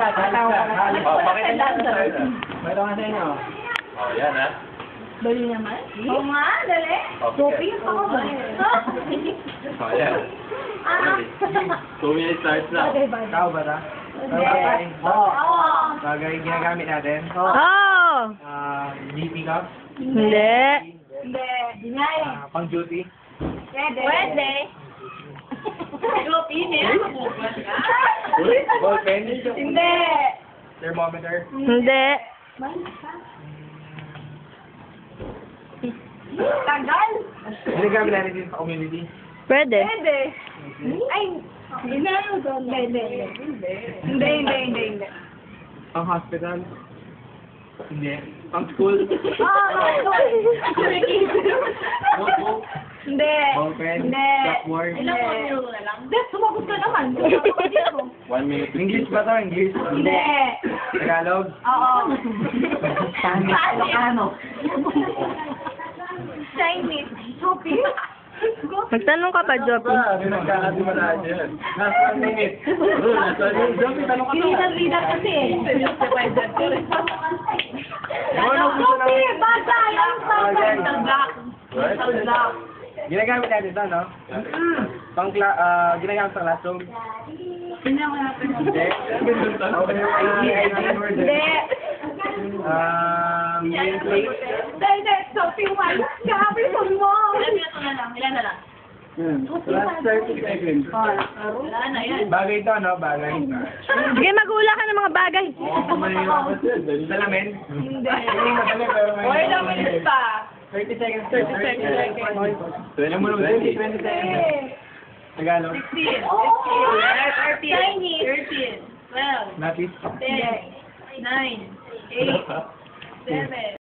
Pakita niyo sa sir. Pakita nga sa inyo. Oh, yan ha. Dali naman. Oo nga, dali. Shopping pa ka ba? Oh, yan. 2 minutes starts na. Tao ba ta? Oo. Bagay ginagamit natin. Oh! GP cup. Hindi. Hindi. Deny. Pang duty. Pwede. Pwede. Shopping eh. Ball pen. Hindi. Thermometer. Hindi. Tagal. Ginagamit natin din sa community. Pwede. Pwede. Ay. Hindi na yun doon. Hindi. Pang hospital. Hindi. Pang school. Notebook. Hindi. Ball pen. Hindi. Chalkboard. Hindi, sumagot ka naman. 1 minute. English ba to? English? Hindi. Tagalog? Oo. Ano? Chinese. Shopping. Magtanong ka pa, Joppy. Nagkakatimalaan yan. Last 1 minute. Joppy, tanong ka to. Leader kasi eh. Ano gusto Shopping, namin? bata. Yung Okay. taglak. Taglak. Ginagamit natin ito, no? Ginagamit sa classroom. Hindi. Hindi. Nameplate. Hindi. Shopping one. Grabe sa mo. Ilan na lang? Last 30 seconds. Wala na yan. Bagay ito, no? Bagay. Sige, mag-ula ka ng mga bagay. Salamin? Hindi. Madali, pero may... Oy, naman pa. 30 seconds. 30 seconds. 20 seconds. Tagalog. 16. 13. 12. Natis. 10. 9. 8. 7.